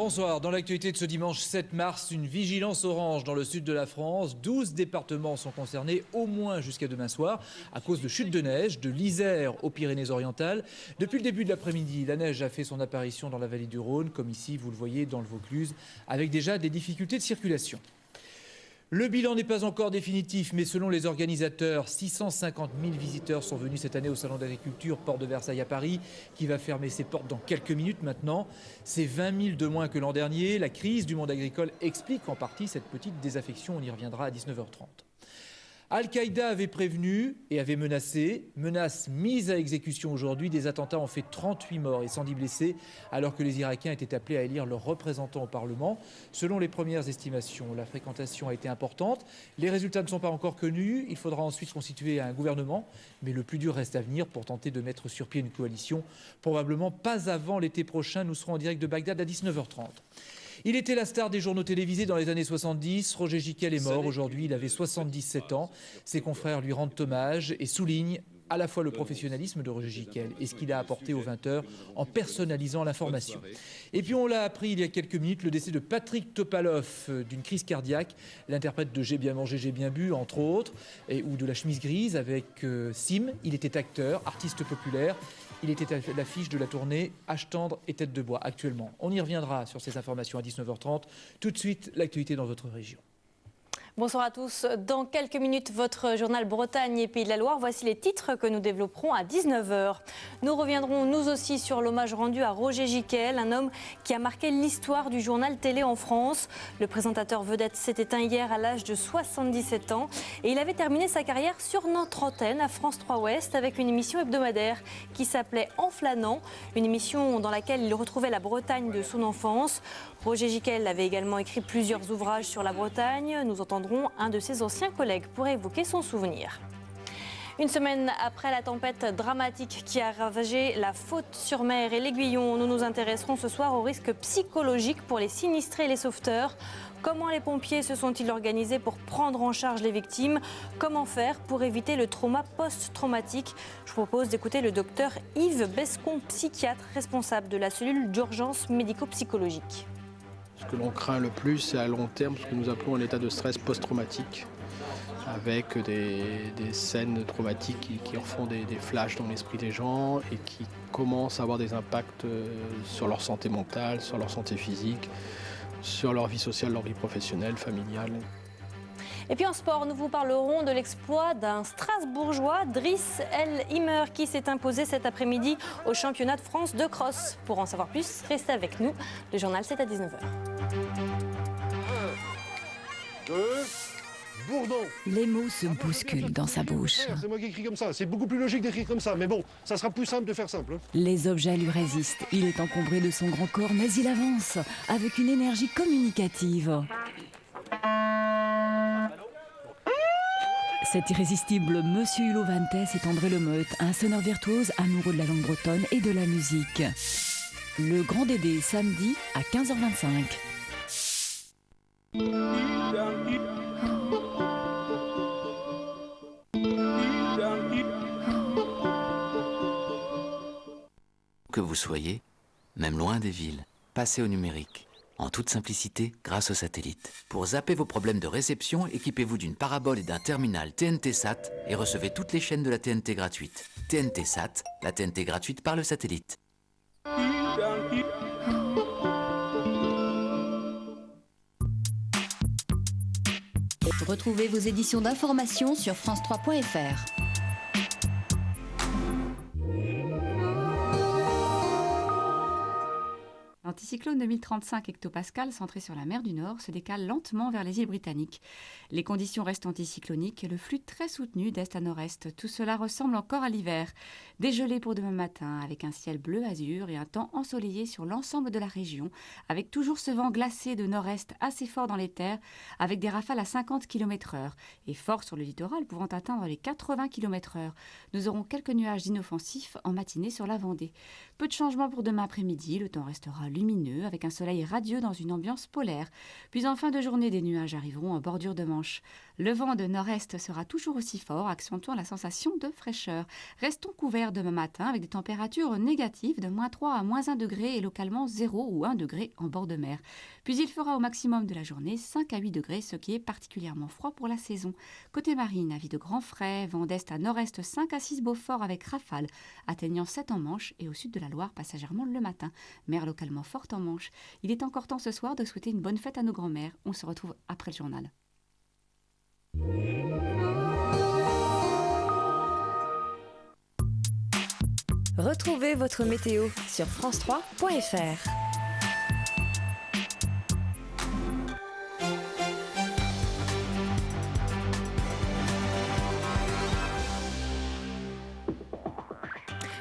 Bonsoir. Dans l'actualité de ce dimanche 7 mars, une vigilance orange dans le sud de la France. 12 départements sont concernés au moins jusqu'à demain soir à cause de chutes de neige, de l'Isère aux Pyrénées-Orientales. Depuis le début de l'après-midi, la neige a fait son apparition dans la vallée du Rhône, comme ici, vous le voyez, dans le Vaucluse, avec déjà des difficultés de circulation. Le bilan n'est pas encore définitif, mais selon les organisateurs, 650 000 visiteurs sont venus cette année au Salon d'agriculture Porte de Versailles à Paris, qui va fermer ses portes dans quelques minutes maintenant. C'est 20 000 de moins que l'an dernier. La crise du monde agricole explique en partie cette petite désaffection. On y reviendra à 19h30. Al-Qaïda avait prévenu et avait menacé. Menace mise à exécution aujourd'hui. Des attentats ont fait 38 morts et 110 blessés, alors que les Irakiens étaient appelés à élire leurs représentants au Parlement. Selon les premières estimations, la fréquentation a été importante. Les résultats ne sont pas encore connus. Il faudra ensuite constituer un gouvernement. Mais le plus dur reste à venir pour tenter de mettre sur pied une coalition. Probablement pas avant l'été prochain. Nous serons en direct de Bagdad à 19h30. Il était la star des journaux télévisés dans les années 70. Roger Giquel est mort aujourd'hui, il avait 77 ans. Ses confrères lui rendent hommage et soulignent à la fois le professionnalisme de Roger Giquel et ce qu'il a apporté aux 20h en personnalisant l'information. Et puis on l'a appris il y a quelques minutes, le décès de Patrick Topalov d'une crise cardiaque, l'interprète de J'ai bien mangé, j'ai bien bu, entre autres, ou de La chemise grise avec Sim. Il était acteur, artiste populaire. Il était à l'affiche de la tournée H tendre et tête de bois actuellement. On y reviendra sur ces informations à 19h30. Tout de suite, l'actualité dans votre région. Bonsoir à tous. Dans quelques minutes, votre journal Bretagne et Pays de la Loire. Voici les titres que nous développerons à 19h. Nous reviendrons nous aussi sur l'hommage rendu à Roger Giquel, un homme qui a marqué l'histoire du journal télé en France. Le présentateur vedette s'est éteint hier à l'âge de 77 ans et il avait terminé sa carrière sur notre antenne à France 3 Ouest avec une émission hebdomadaire qui s'appelait En flânant, une émission dans laquelle il retrouvait la Bretagne de son enfance. Roger Giquel avait également écrit plusieurs ouvrages sur la Bretagne. Nous entendrons un de ses anciens collègues pour évoquer son souvenir. Une semaine après la tempête dramatique qui a ravagé la Faute-sur-Mer et l'Aiguillon, nous nous intéresserons ce soir aux risques psychologiques pour les sinistrés et les sauveteurs. Comment les pompiers se sont-ils organisés pour prendre en charge les victimes? Comment faire pour éviter le trauma post-traumatique? Je vous propose d'écouter le docteur Yves Bescon, psychiatre responsable de la cellule d'urgence médico-psychologique. Ce que l'on craint le plus, c'est à long terme ce que nous appelons un état de stress post-traumatique, avec des scènes traumatiques qui en font des flashs dans l'esprit des gens et qui commencent à avoir des impacts sur leur santé mentale, sur leur santé physique, sur leur vie sociale, leur vie professionnelle, familiale. Et puis en sport, nous vous parlerons de l'exploit d'un Strasbourgeois, Driss El Himmer, qui s'est imposé cet après-midi au championnat de France de cross. Pour en savoir plus, restez avec nous. Le journal, c'est à 19h. 1, 2, Bourdon. Les mots se bousculent dans sa bouche. C'est moi qui écris comme ça. C'est beaucoup plus logique d'écrire comme ça. Mais bon, ça sera plus simple de faire simple. Les objets lui résistent. Il est encombré de son grand corps, mais il avance avec une énergie communicative. Cet irrésistible Monsieur Hulot Vantès est André Lemeute, un sonneur virtuose amoureux de la langue bretonne et de la musique. Le Grand Dédé, samedi à 15h25. Que vous soyez, même loin des villes, passez au numérique. En toute simplicité, grâce au satellite. Pour zapper vos problèmes de réception, équipez-vous d'une parabole et d'un terminal TNT Sat et recevez toutes les chaînes de la TNT gratuite. TNT Sat, la TNT gratuite par le satellite. Retrouvez vos éditions d'information sur France3.fr. L'anticyclone 2035 hectopascal centré sur la mer du Nord se décale lentement vers les îles britanniques. Les conditions restent anticycloniques et le flux très soutenu d'est à nord-est. Tout cela ressemble encore à l'hiver. Dégelé pour demain matin avec un ciel bleu azur et un temps ensoleillé sur l'ensemble de la région avec toujours ce vent glacé de nord-est assez fort dans les terres avec des rafales à 50 km/h et fort sur le littoral pouvant atteindre les 80 km/h. Nous aurons quelques nuages inoffensifs en matinée sur la Vendée. Peu de changements pour demain après-midi, le temps restera lumineux avec un soleil radieux dans une ambiance polaire. Puis en fin de journée, des nuages arriveront en bordure de Manche. Le vent de nord-est sera toujours aussi fort, accentuant la sensation de fraîcheur. Restons couverts demain matin avec des températures négatives de -3 à -1 degré et localement 0 ou 1 degré en bord de mer. Puis il fera au maximum de la journée 5 à 8 degrés, ce qui est particulièrement froid pour la saison. Côté marine, avis de grand frais, vent d'est à nord-est 5 à 6 Beaufort avec rafale, atteignant 7 en Manche et au sud de la Loire passagèrement le matin. Mer localement forte en Manche. Il est encore temps ce soir de souhaiter une bonne fête à nos grands-mères. On se retrouve après le journal. Retrouvez votre météo sur France3.fr.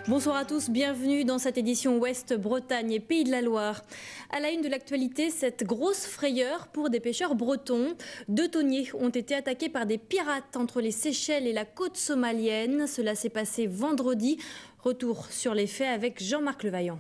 Bonsoir à tous, bienvenue dans cette édition Ouest Bretagne et Pays de la Loire. À la une de l'actualité, cette grosse frayeur pour des pêcheurs bretons. 2 thoniers ont été attaqués par des pirates entre les Seychelles et la côte somalienne. Cela s'est passé vendredi. Retour sur les faits avec Jean-Marc Levaillant.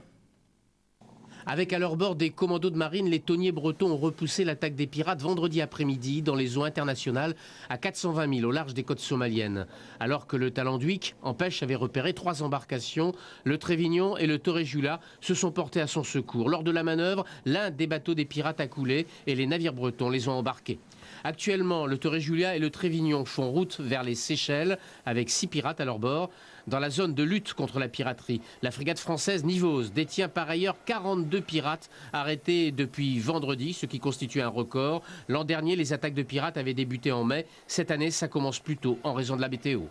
Avec à leur bord des commandos de marine, les thoniers bretons ont repoussé l'attaque des pirates vendredi après-midi dans les eaux internationales à 420 milles au large des côtes somaliennes. Alors que le Talenduik en pêche avait repéré 3 embarcations, le Trévignon et le Torrejula se sont portés à son secours. Lors de la manœuvre, l'un des bateaux des pirates a coulé et les navires bretons les ont embarqués. Actuellement, le Torrejula et le Trévignon font route vers les Seychelles avec 6 pirates à leur bord. Dans la zone de lutte contre la piraterie, la frégate française Nivose détient par ailleurs 42 pirates arrêtés depuis vendredi, ce qui constitue un record. L'an dernier, les attaques de pirates avaient débuté en mai. Cette année, ça commence plus tôt en raison de la météo.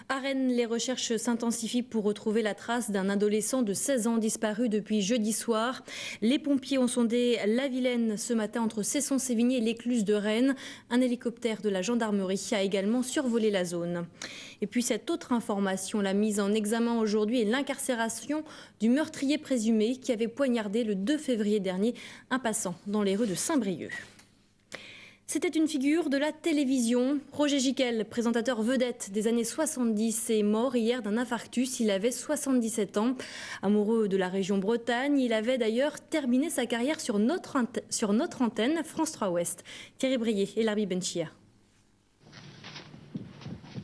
À Rennes, les recherches s'intensifient pour retrouver la trace d'un adolescent de 16 ans disparu depuis jeudi soir. Les pompiers ont sondé la Vilaine ce matin entre Cesson-Sévigné et l'Écluse de Rennes. Un hélicoptère de la gendarmerie a également survolé la zone. Et puis cette autre information, la mise en examen aujourd'hui et l'incarcération du meurtrier présumé qui avait poignardé le 2 février dernier un passant dans les rues de Saint-Brieuc. C'était une figure de la télévision. Roger Giquel, présentateur vedette des années 70, est mort hier d'un infarctus. Il avait 77 ans. Amoureux de la région Bretagne, il avait d'ailleurs terminé sa carrière sur notre antenne France 3 Ouest. Thierry Brier et Larbi Benchia.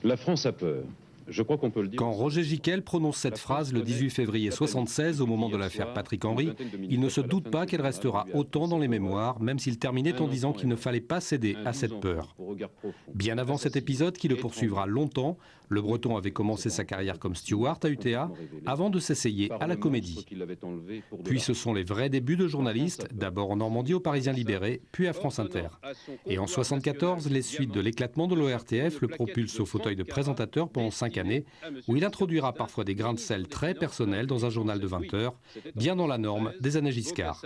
La France a peur. Je crois qu'on peut le dire. Quand Roger Giquel prononce cette phrase le 18 février 1976 au moment de l'affaire Patrick Henry, il ne se doute pas qu'elle restera autant dans les mémoires, même s'il terminait en disant qu'il ne fallait pas céder à cette peur. Bien avant cet épisode qui le poursuivra longtemps, le Breton avait commencé sa carrière comme steward à UTA avant de s'essayer à la comédie. Puis ce sont les vrais débuts de journaliste, d'abord en Normandie au Parisien Libéré, puis à France Inter. Et en 1974, les suites de l'éclatement de l'ORTF le propulsent au fauteuil de présentateur pendant 5 années, où il introduira parfois des grains de sel très personnels dans un journal de 20 heures, bien dans la norme des années Giscard.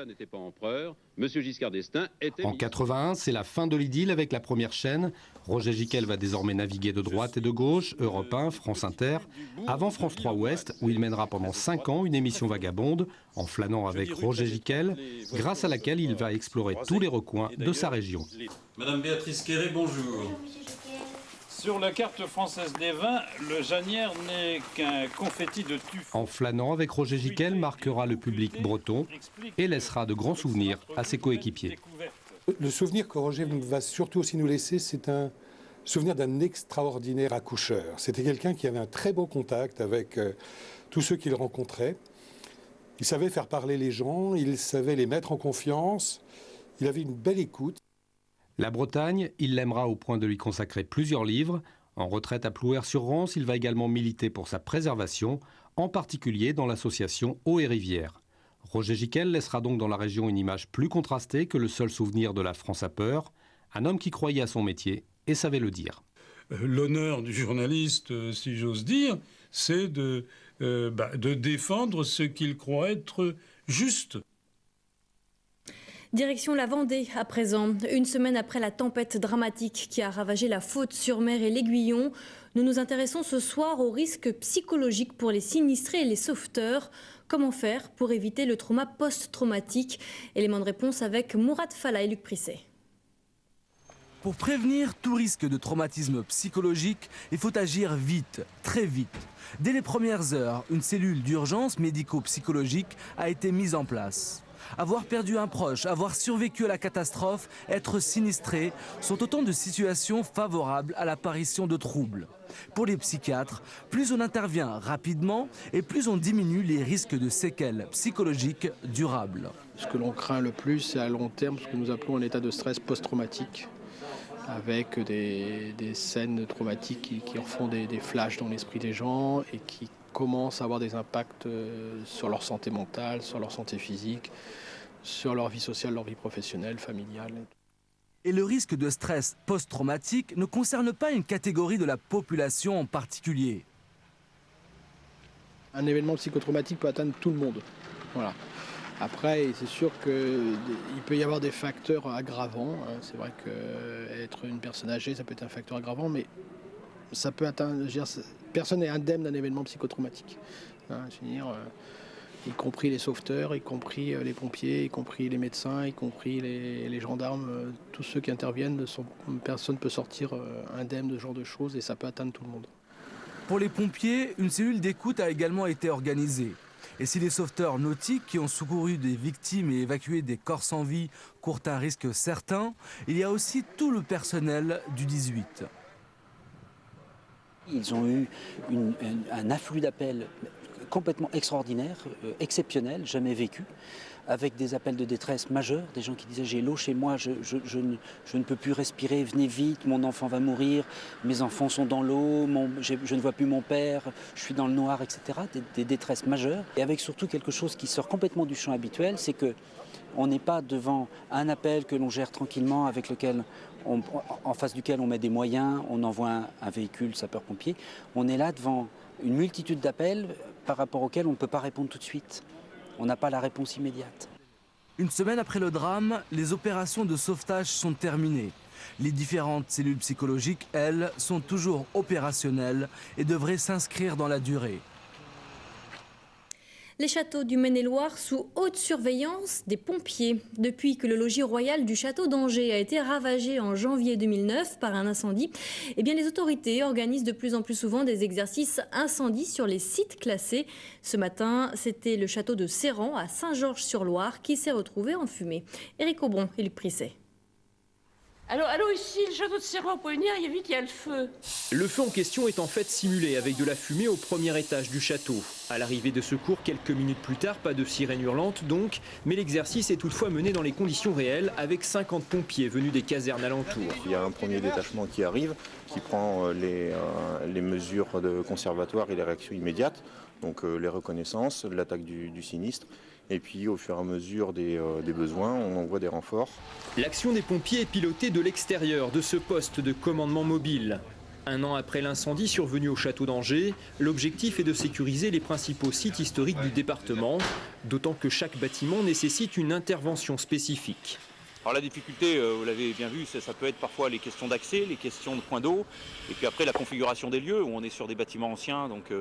En 81, c'est la fin de l'idylle avec la première chaîne. Roger Giquel va désormais naviguer de droite et de gauche, Europe 1, France Inter, avant France 3 Ouest, où il mènera pendant 5 ans une émission vagabonde, en flânant avec Roger Giquel, grâce à laquelle il va explorer tous les recoins de sa région. Madame Béatrice Quéré, bonjour. Sur la carte française des vins, le Janière n'est qu'un confetti de tuf. En flânant avec Roger Giquel marquera le public breton et laissera de grands souvenirs à ses coéquipiers. Le souvenir que Roger va surtout aussi nous laisser, c'est un souvenir d'un extraordinaire accoucheur. C'était quelqu'un qui avait un très beau contact avec tous ceux qu'il rencontrait. Il savait faire parler les gens, il savait les mettre en confiance, il avait une belle écoute. La Bretagne, il l'aimera au point de lui consacrer plusieurs livres. En retraite à Plouer-sur-Rance, il va également militer pour sa préservation, en particulier dans l'association Eau et Rivière. Roger Giquel laissera donc dans la région une image plus contrastée que le seul souvenir de la France à peur, un homme qui croyait à son métier et savait le dire. L'honneur du journaliste, si j'ose dire, c'est de défendre ce qu'il croit être juste. Direction la Vendée à présent. Une semaine après la tempête dramatique qui a ravagé la Faute-sur-Mer et l'Aiguillon, nous nous intéressons ce soir aux risques psychologiques pour les sinistrés et les sauveteurs. Comment faire pour éviter le trauma post-traumatique? Élément de réponse avec Mourad Falla et Luc Prisset. Pour prévenir tout risque de traumatisme psychologique, il faut agir vite, très vite. Dès les premières heures, une cellule d'urgence médico-psychologique a été mise en place. Avoir perdu un proche, avoir survécu à la catastrophe, être sinistré sont autant de situations favorables à l'apparition de troubles. Pour les psychiatres, plus on intervient rapidement et plus on diminue les risques de séquelles psychologiques durables. Ce que l'on craint le plus, c'est à long terme ce que nous appelons un état de stress post-traumatique, avec des scènes traumatiques qui en font des flashs dans l'esprit des gens et qui commencent à avoir des impacts sur leur santé mentale, sur leur santé physique, sur leur vie sociale, leur vie professionnelle, familiale. Et le risque de stress post-traumatique ne concerne pas une catégorie de la population en particulier. Un événement psychotraumatique peut atteindre tout le monde. Voilà. Après, c'est sûr qu'il peut y avoir des facteurs aggravants. C'est vrai qu'être une personne âgée, ça peut être un facteur aggravant, mais ça peut atteindre. Personne n'est indemne d'un événement psychotraumatique. Y compris les sauveteurs, y compris les pompiers, y compris les médecins, y compris les gendarmes. Tous ceux qui interviennent, personne ne peut sortir indemne de ce genre de choses et ça peut atteindre tout le monde. Pour les pompiers, une cellule d'écoute a également été organisée. Et si les sauveteurs nautiques qui ont secouru des victimes et évacué des corps sans vie courent un risque certain, il y a aussi tout le personnel du 18. Ils ont eu un afflux d'appels complètement extraordinaire, exceptionnel, jamais vécu, avec des appels de détresse majeurs, des gens qui disaient j'ai l'eau chez moi, je ne peux plus respirer, venez vite, mon enfant va mourir, mes enfants sont dans l'eau, je ne vois plus mon père, je suis dans le noir, etc. Des détresses majeures. Et avec surtout quelque chose qui sort complètement du champ habituel, c'est qu'on n'est pas devant un appel que l'on gère tranquillement, avec lequel en face duquel on met des moyens, on envoie un véhicule sapeur-pompier. On est là devant une multitude d'appels par rapport auxquels on ne peut pas répondre tout de suite. On n'a pas la réponse immédiate. Une semaine après le drame, les opérations de sauvetage sont terminées. Les différentes cellules psychologiques, elles, sont toujours opérationnelles et devraient s'inscrire dans la durée. Les châteaux du Maine-et-Loire sous haute surveillance des pompiers. Depuis que le logis royal du château d'Angers a été ravagé en janvier 2009 par un incendie, eh bien les autorités organisent de plus en plus souvent des exercices incendie sur les sites classés. Ce matin, c'était le château de Serran à Saint-Georges-sur-Loire qui s'est retrouvé en fumée. Éric Aubron et Luc Prisset. Allô, ici, le château de Serran, vous pouvez venir, il y a vite, il y a le feu. Le feu en question est en fait simulé avec de la fumée au premier étage du château. À l'arrivée de secours, quelques minutes plus tard, pas de sirène hurlante donc, mais l'exercice est toutefois mené dans les conditions réelles avec 50 pompiers venus des casernes alentours. Il y a un premier détachement qui arrive, qui prend les mesures de conservatoire et les réactions immédiates, donc les reconnaissances, l'attaque du sinistre. Et puis au fur et à mesure des besoins, on envoie des renforts. L'action des pompiers est pilotée de l'extérieur de ce poste de commandement mobile. Un an après l'incendie survenu au château d'Angers, l'objectif est de sécuriser les principaux sites historiques du département, d'autant que chaque bâtiment nécessite une intervention spécifique. Alors la difficulté, vous l'avez bien vu, ça peut être parfois les questions d'accès, les questions de points d'eau, et puis après la configuration des lieux, où on est sur des bâtiments anciens, donc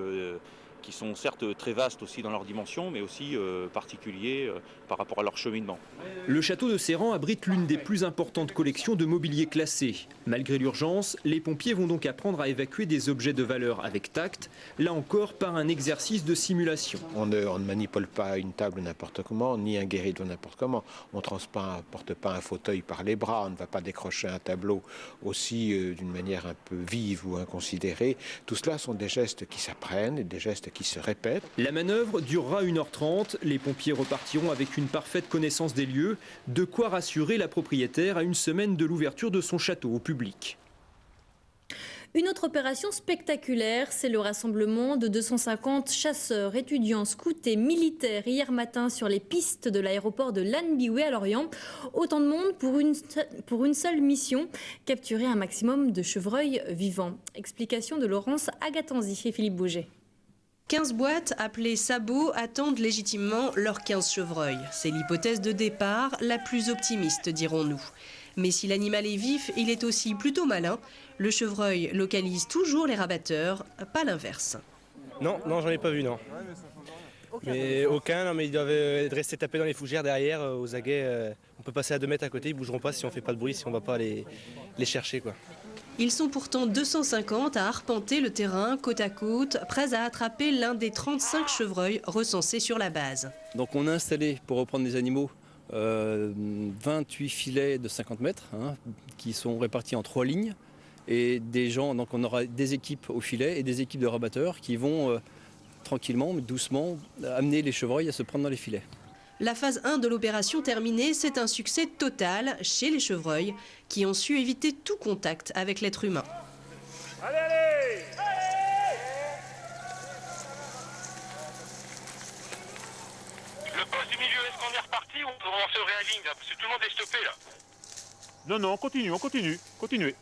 qui sont certes très vastes aussi dans leurs dimensions, mais aussi particuliers par rapport à leur cheminement. Le château de Serran abrite l'une des plus importantes collections de mobilier classé. Malgré l'urgence, les pompiers vont donc apprendre à évacuer des objets de valeur avec tact, là encore par un exercice de simulation. On ne manipule pas une table n'importe comment, ni un guéridon n'importe comment. On ne transporte pas un fauteuil par les bras, on ne va pas décrocher un tableau aussi d'une manière un peu vive ou inconsidérée. Tout cela sont des gestes qui s'apprennent et des gestes qui se répètent. La manœuvre durera 1h30. Les pompiers repartiront avec une parfaite connaissance des lieux, de quoi rassurer la propriétaire à une semaine de l'ouverture de son château au public. Une autre opération spectaculaire, c'est le rassemblement de 250 chasseurs, étudiants, scouts et militaires hier matin sur les pistes de l'aéroport de Lanbiwe à Lorient. Autant de monde pour une seule mission, capturer un maximum de chevreuils vivants. Explication de Laurence Agatanzi et Philippe Bouget. 15 boîtes appelées sabots attendent légitimement leurs 15 chevreuils. C'est l'hypothèse de départ, la plus optimiste, dirons-nous. Mais si l'animal est vif, il est aussi plutôt malin. Le chevreuil localise toujours les rabatteurs, pas l'inverse. Non, j'en ai pas vu, non. Mais aucun, non, mais ils doivent rester tapés dans les fougères derrière, aux aguets. On peut passer à 2 mètres à côté, ils bougeront pas si on fait pas de bruit, si on va pas les chercher, quoi. Ils sont pourtant 250 à arpenter le terrain côte à côte, prêts à attraper l'un des 35 chevreuils recensés sur la base. Donc on a installé, pour reprendre les animaux, 28 filets de 50 mètres qui sont répartis en 3 lignes. Et des gens, donc on aura des équipes au filet et des équipes de rabatteurs qui vont tranquillement, mais doucement, amener les chevreuils à se prendre dans les filets. La phase 1 de l'opération terminée, c'est un succès total chez les chevreuils qui ont su éviter tout contact avec l'être humain. Allez, allez, le poste du milieu, est-ce qu'on est reparti ou on se réaligne là? Parce que tout le monde est stoppé là. Non, non, on continue, continuez.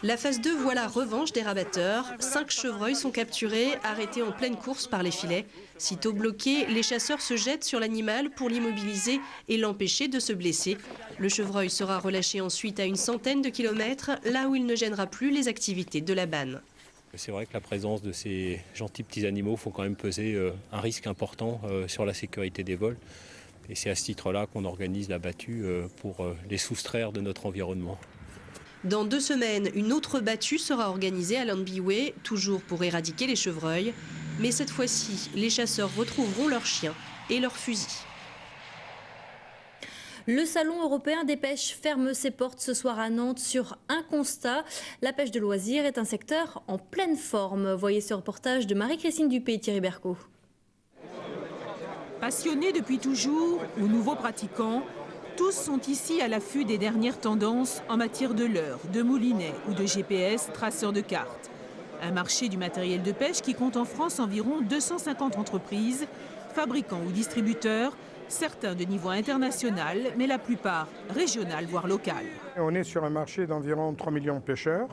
La phase 2 voit la revanche des rabatteurs. 5 chevreuils sont capturés, arrêtés en pleine course par les filets. Sitôt bloqués, les chasseurs se jettent sur l'animal pour l'immobiliser et l'empêcher de se blesser. Le chevreuil sera relâché ensuite à une centaine de kilomètres, là où il ne gênera plus les activités de la banne. C'est vrai que la présence de ces gentils petits animaux faut quand même peser un risque important sur la sécurité des vols. Et c'est à ce titre-là qu'on organise la battue pour les soustraire de notre environnement. Dans 2 semaines, une autre battue sera organisée à Llanbiwé, toujours pour éradiquer les chevreuils. Mais cette fois-ci, les chasseurs retrouveront leurs chiens et leurs fusils. Le Salon européen des pêches ferme ses portes ce soir à Nantes sur un constat. La pêche de loisirs est un secteur en pleine forme. Voyez ce reportage de Marie-Christine Dupé et Thierry Bercot. Passionnés depuis toujours ou nouveaux pratiquants, tous sont ici à l'affût des dernières tendances en matière de leurre, de moulinet ou de GPS traceur de cartes. Un marché du matériel de pêche qui compte en France environ 250 entreprises, fabricants ou distributeurs, certains de niveau international, mais la plupart régional, voire local. On est sur un marché d'environ 3 millions de pêcheurs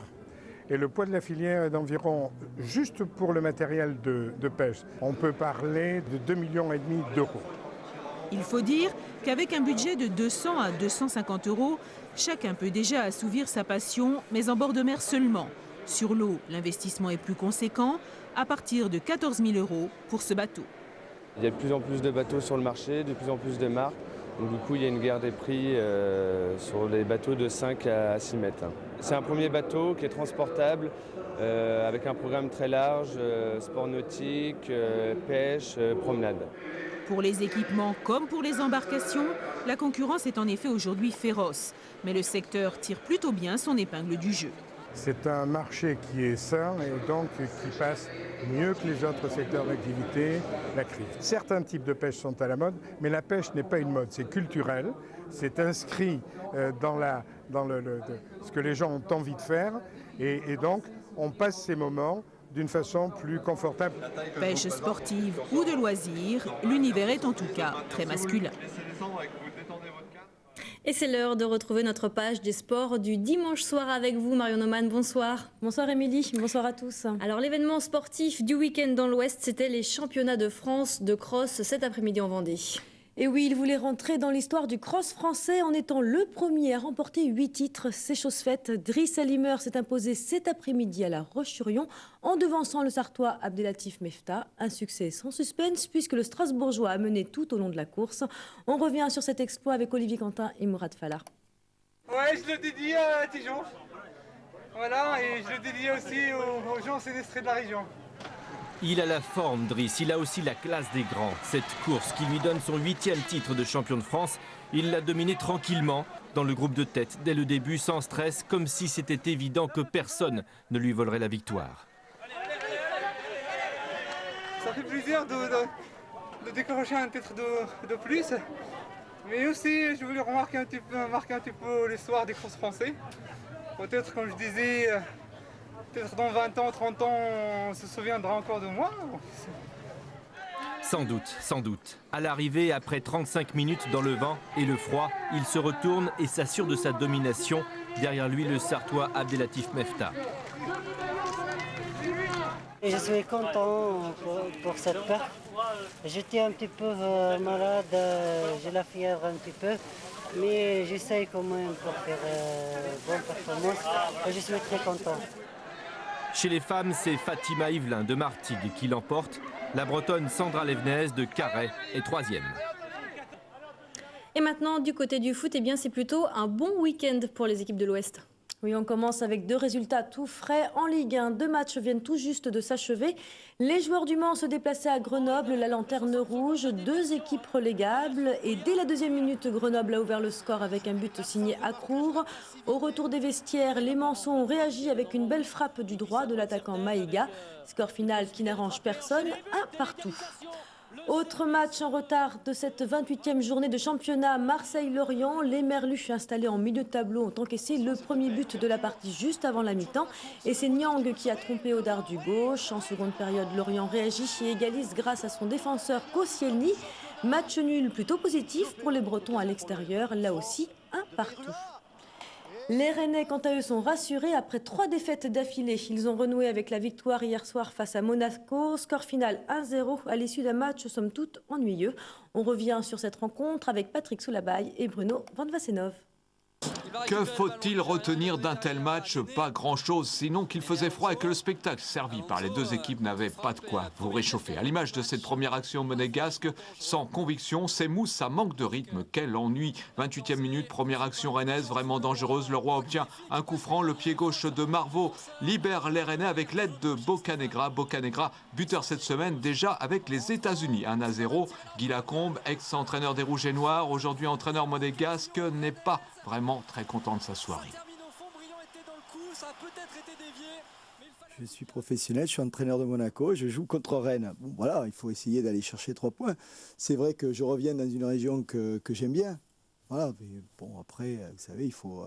et le poids de la filière est d'environ, juste pour le matériel de pêche, on peut parler de 2,5 millions d'euros. Il faut dire qu'avec un budget de 200 à 250 euros, chacun peut déjà assouvir sa passion, mais en bord de mer seulement. Sur l'eau, l'investissement est plus conséquent, à partir de 14 000 euros pour ce bateau. Il y a de plus en plus de bateaux sur le marché, de plus en plus de marques. Donc du coup, il y a une guerre des prix sur les bateaux de 5 à 6 mètres. C'est un premier bateau qui est transportable, avec un programme très large, sport nautique, pêche, promenade. Pour les équipements comme pour les embarcations, la concurrence est en effet aujourd'hui féroce. Mais le secteur tire plutôt bien son épingle du jeu. C'est un marché qui est sain et donc qui passe mieux que les autres secteurs d'activité la crise. Certains types de pêche sont à la mode, mais la pêche n'est pas une mode, c'est culturel, c'est inscrit dans ce que les gens ont envie de faire et donc on passe ces moments d'une façon plus confortable. Pêche sportive ou de loisirs, l'univers est en tout cas très masculin. Et c'est l'heure de retrouver notre page des sports du dimanche soir avec vous, Marion Neumann. Bonsoir. Bonsoir Émilie, bonsoir à tous. Alors l'événement sportif du week-end dans l'Ouest, c'était les championnats de France de cross cet après-midi en Vendée. Et oui, il voulait rentrer dans l'histoire du cross français en étant le premier à remporter 8 titres. C'est chose faite. Driss Alimer s'est imposé cet après-midi à La Roche-sur-Yon en devançant le Sartois Abdelatif Mefta. Un succès sans suspense puisque le Strasbourgeois a mené tout au long de la course. On revient sur cet exploit avec Olivier Quentin et Mourad Fallah. Ouais, je le dédie à Tijon. Voilà, et je le dédie aussi aux gens sinistrés de la région. Il a la forme, Driss, il a aussi la classe des grands. Cette course qui lui donne son 8e titre de champion de France, il l'a dominé tranquillement dans le groupe de tête dès le début, sans stress, comme si c'était évident que personne ne lui volerait la victoire. Ça fait plaisir de décrocher un titre de plus, mais aussi je voulais marquer un petit peu l'histoire des crosses français. Peut-être, comme je disais, peut-être dans 20 ans, 30 ans, on se souviendra encore de moi. Sans doute, sans doute. À l'arrivée, après 35 minutes dans le vent et le froid, il se retourne et s'assure de sa domination. Derrière lui, le Sartois Abdelatif Mefta. Je suis content pour cette perte. J'étais un petit peu malade, j'ai la fièvre un petit peu. Mais j'essaye quand même pour faire bonne performance et je suis très content. Chez les femmes, c'est Fatima Yvelin de Martigues qui l'emporte. La Bretonne Sandra Levenez de Carhaix est 3e. Et maintenant, du côté du foot, eh bien, c'est plutôt un bon week-end pour les équipes de l'Ouest. Oui, on commence avec 2 résultats tout frais en Ligue 1. 2 matchs viennent tout juste de s'achever. Les joueurs du Mans se déplaçaient à Grenoble, la Lanterne Rouge, 2 équipes relégables. Et dès la 2e minute, Grenoble a ouvert le score avec un but signé Accrour. Au retour des vestiaires, les Manceaux ont réagi avec une belle frappe du droit de l'attaquant Maïga. Score final qui n'arrange personne, 1-1. Autre match en retard de cette 28e journée de championnat, Marseille-Lorient. Les Merlus installés en milieu de tableau ont encaissé le premier but de la partie juste avant la mi-temps. Et c'est Niang qui a trompé au dard du gauche. En seconde période, Lorient réagit et égalise grâce à son défenseur Koscielny. Match nul plutôt positif pour les Bretons à l'extérieur, là aussi 1-1. Les Rennais, quant à eux, sont rassurés après 3 défaites d'affilée. Ils ont renoué avec la victoire hier soir face à Monaco. Score final 1-0 à l'issue d'un match somme toute ennuyeux. On revient sur cette rencontre avec Patrick Soulabaille et Bruno Van Wassenov. Que faut-il retenir d'un tel match? Pas grand-chose, sinon qu'il faisait froid et que le spectacle servi par les 2 équipes n'avait pas de quoi vous réchauffer. À l'image de cette première action monégasque, sans conviction, c'est mou, ça manque de rythme. Quel ennui! 28e minute, première action rennaise, vraiment dangereuse. Le Roi obtient un coup franc, le pied gauche de Marvaux libère les Rennais avec l'aide de Bocanegra. Bocanegra, buteur cette semaine, déjà avec les États-Unis. 1-0. Guy Lacombe, ex-entraîneur des Rouges et Noirs, aujourd'hui entraîneur monégasque, n'est pas vraiment très content de sa soirée. Je suis professionnel, je suis entraîneur de Monaco, je joue contre Rennes. Bon, voilà, il faut essayer d'aller chercher 3 points. C'est vrai que je reviens dans une région que j'aime bien. Voilà, mais bon, après, vous savez, il faut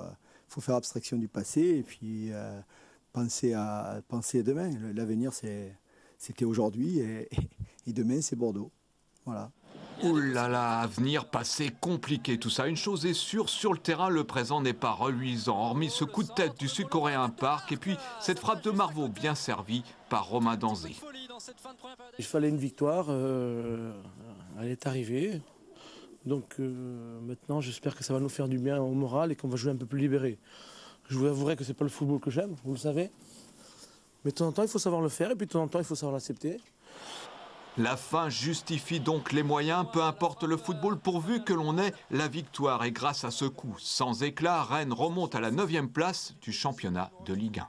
faire abstraction du passé et puis penser à demain. L'avenir, c'était aujourd'hui et demain, c'est Bordeaux. Voilà. Ouh là là, avenir, passé, compliqué tout ça. Une chose est sûre, sur le terrain, le présent n'est pas reluisant. Hormis ce coup de tête du Sud-Coréen Park et puis cette frappe de Marvaux bien servie par Romain Danzé. Il fallait une victoire, elle est arrivée. Donc maintenant, j'espère que ça va nous faire du bien au moral et qu'on va jouer un peu plus libéré. Je vous avouerai que ce n'est pas le football que j'aime, vous le savez. Mais de temps en temps, il faut savoir le faire et puis de temps en temps, il faut savoir l'accepter. La fin justifie donc les moyens, peu importe le football, pourvu que l'on ait la victoire. Et grâce à ce coup sans éclat, Rennes remonte à la 9e place du championnat de Ligue 1.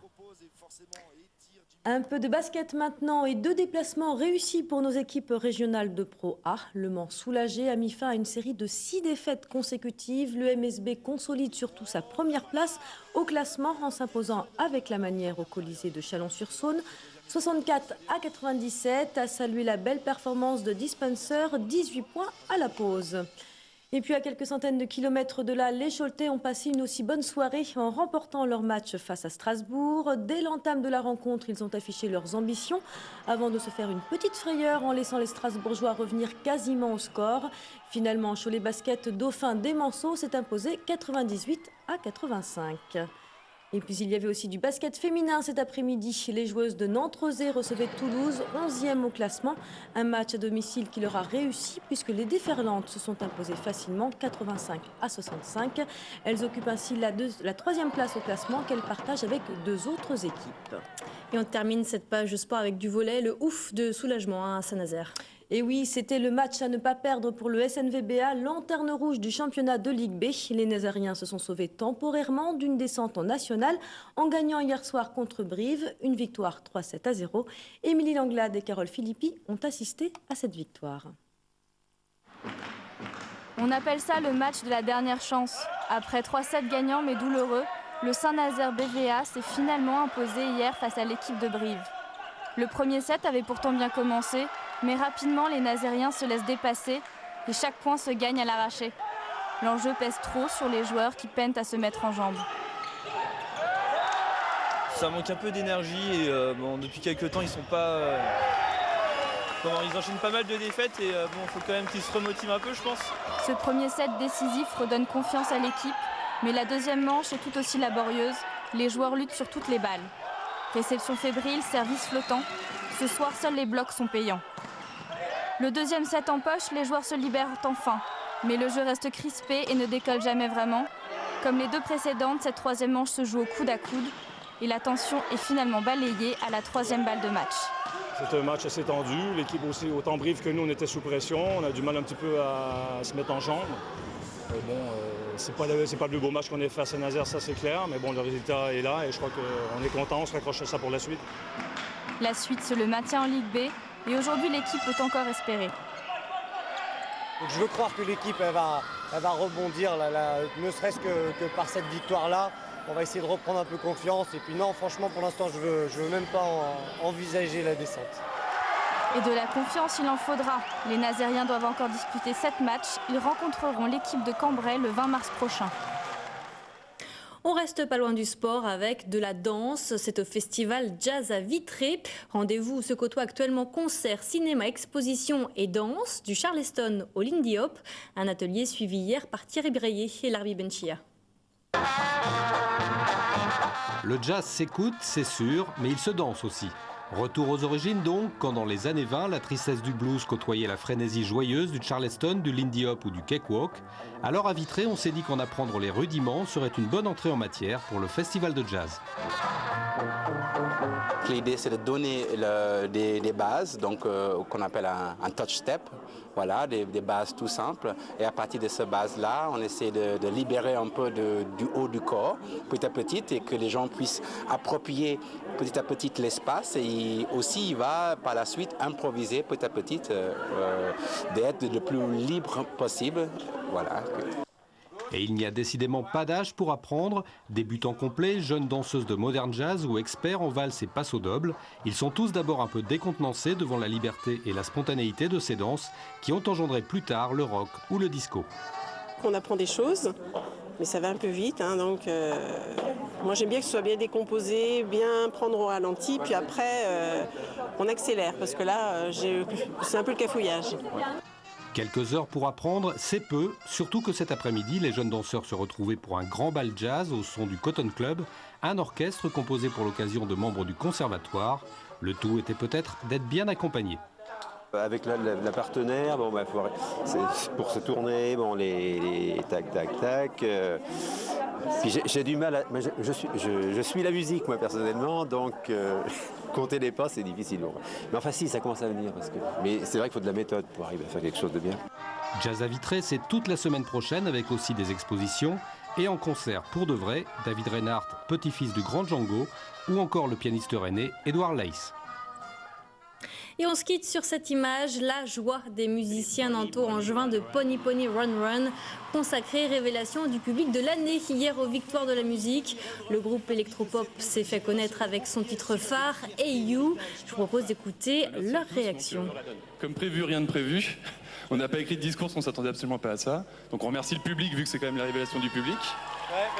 Un peu de basket maintenant et 2 déplacements réussis pour nos équipes régionales de Pro A. Le Mans soulagé a mis fin à une série de 6 défaites consécutives. Le MSB consolide surtout sa première place au classement en s'imposant avec la manière au Colisée de Chalon-sur-Saône. 64-97, à saluer la belle performance de Dispenser, 18 points à la pause. Et puis à quelques centaines de kilomètres de là, les Choletais ont passé une aussi bonne soirée en remportant leur match face à Strasbourg. Dès l'entame de la rencontre, ils ont affiché leurs ambitions avant de se faire une petite frayeur en laissant les Strasbourgeois revenir quasiment au score. Finalement, Cholet Basket, dauphin des Manceaux, s'est imposé 98-85. Et puis il y avait aussi du basket féminin cet après-midi. Les joueuses de Nantes-Rosé recevaient Toulouse, 11e au classement. Un match à domicile qui leur a réussi puisque les déferlantes se sont imposées facilement, 85-65. Elles occupent ainsi la 3e place au classement qu'elles partagent avec 2 autres équipes. Et on termine cette page sport avec du volley, le ouf de soulagement à Saint-Nazaire. Et oui, c'était le match à ne pas perdre pour le SNVBA, lanterne rouge du championnat de Ligue B. Les Nazariens se sont sauvés temporairement d'une descente en nationale en gagnant hier soir contre Brive, une victoire 3-7-0. Émilie Langlade et Carole Philippi ont assisté à cette victoire. On appelle ça le match de la dernière chance. Après 3-7 gagnants mais douloureux, le Saint-Nazaire BVA s'est finalement imposé hier face à l'équipe de Brive. Le premier set avait pourtant bien commencé, mais rapidement les Nazériens se laissent dépasser et chaque point se gagne à l'arraché. L'enjeu pèse trop sur les joueurs qui peinent à se mettre en jambes. Ça manque un peu d'énergie et depuis quelques temps ils sont pas... ils enchaînent pas mal de défaites et faut quand même qu'ils se remotivent un peu je pense. Ce premier set décisif redonne confiance à l'équipe, mais la deuxième manche est tout aussi laborieuse. Les joueurs luttent sur toutes les balles. Réception fébrile, service flottant. Ce soir, seuls les blocs sont payants. Le deuxième set en poche, les joueurs se libèrent enfin. Mais le jeu reste crispé et ne décolle jamais vraiment. Comme les 2 précédentes, cette 3e manche se joue au coude à coude. Et la tension est finalement balayée à la 3e balle de match. C'est un match assez tendu. L'équipe aussi, autant Brive que nous, on était sous pression. On a du mal un petit peu à se mettre en jambes. c'est pas le plus beau match qu'on ait fait à Saint-Nazaire, ça c'est clair, mais bon, le résultat est là et je crois qu'on est content, on se raccroche à ça pour la suite. La suite, c'est le maintien en Ligue B et aujourd'hui l'équipe peut encore espérer. Donc je veux croire que l'équipe elle va rebondir, ne serait-ce que par cette victoire-là. On va essayer de reprendre un peu confiance et puis non, franchement pour l'instant je veux même pas envisager la descente. Et de la confiance, il en faudra. Les Nazériens doivent encore disputer 7 matchs. Ils rencontreront l'équipe de Cambrai le 20 mars prochain. On reste pas loin du sport avec de la danse. C'est au festival Jazz à Vitré. Rendez-vous où se côtoient actuellement concerts, cinéma, expositions et danse du Charleston au Lindy Hop. Un atelier suivi hier par Thierry Breillet et Larbi Benchia. Le jazz s'écoute, c'est sûr, mais il se danse aussi. Retour aux origines donc, quand dans les années 20, la tristesse du blues côtoyait la frénésie joyeuse du Charleston, du Lindy Hop ou du Cakewalk. Alors à Vitré, on s'est dit qu'en apprendre les rudiments serait une bonne entrée en matière pour le festival de jazz. L'idée c'est de donner des bases, donc qu'on appelle un touch step, voilà, des bases tout simples. Et à partir de ces bases-là, on essaie de libérer un peu du haut du corps, petit à petit, et que les gens puissent approprier petit à petit l'espace. Et aussi, il va par la suite improviser petit à petit, d'être le plus libre possible. Voilà. Et il n'y a décidément pas d'âge pour apprendre. Débutants complets, jeunes danseuses de modern jazz ou experts en valse et passo doble, ils sont tous d'abord un peu décontenancés devant la liberté et la spontanéité de ces danses qui ont engendré plus tard le rock ou le disco. On apprend des choses, mais ça va un peu vite, hein, donc moi j'aime bien que ce soit bien décomposé, bien prendre au ralenti, puis après on accélère, parce que là c'est un peu le cafouillage. Quelques heures pour apprendre, c'est peu, surtout que cet après-midi, les jeunes danseurs se retrouvaient pour un grand bal jazz au son du Cotton Club, un orchestre composé pour l'occasion de membres du conservatoire. Le tout était peut-être d'être bien accompagné. Avec la partenaire, bon, bah, pour se tourner, bon, les tac, tac, tac. Puis j'ai du mal à... Je suis la musique, moi, personnellement, donc compter les pas, c'est difficile. Bon. Mais enfin, si, ça commence à venir. Mais c'est vrai qu'il faut de la méthode pour arriver à faire quelque chose de bien. Jazz à Vitré, c'est toute la semaine prochaine, avec aussi des expositions. Et en concert, pour de vrai, David Reinhardt, petit-fils du grand Django, ou encore le pianiste rennais Edouard Leys. Et on se quitte sur cette image, la joie des musiciens nantais en juin de Pony Pony Run Run, consacré révélation du public de l'année hier aux Victoires de la musique. Le groupe électropop s'est fait connaître avec son titre phare, Hey You. Je vous propose d'écouter leur réaction. Comme prévu, rien de prévu. On n'a pas écrit de discours, on ne s'attendait absolument pas à ça. Donc on remercie le public, vu que c'est quand même la révélation du public.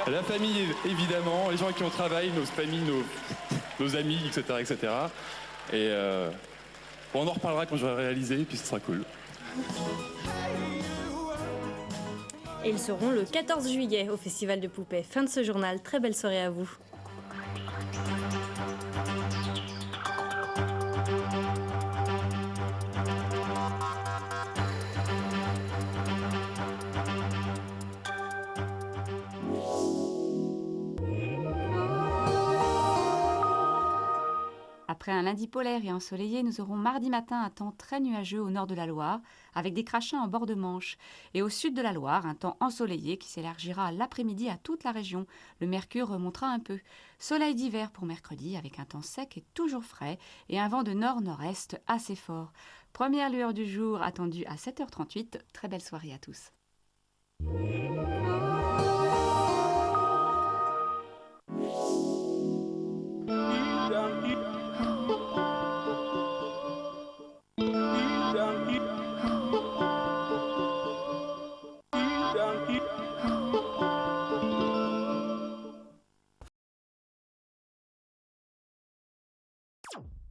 La famille, évidemment, les gens avec qui on travaille, nos familles, nos amis, etc. etc. Et on en reparlera quand j'aurai réalisé, et puis ce sera cool. Et ils seront le 14 juillet au Festival de Poupée. Fin de ce journal, très belle soirée à vous. Après un lundi polaire et ensoleillé, nous aurons mardi matin un temps très nuageux au nord de la Loire, avec des crachats en bord de Manche. Et au sud de la Loire, un temps ensoleillé qui s'élargira l'après-midi à toute la région. Le mercure remontera un peu. Soleil d'hiver pour mercredi, avec un temps sec et toujours frais, et un vent de nord-nord-est assez fort. Première lueur du jour attendue à 7h38. Très belle soirée à tous. you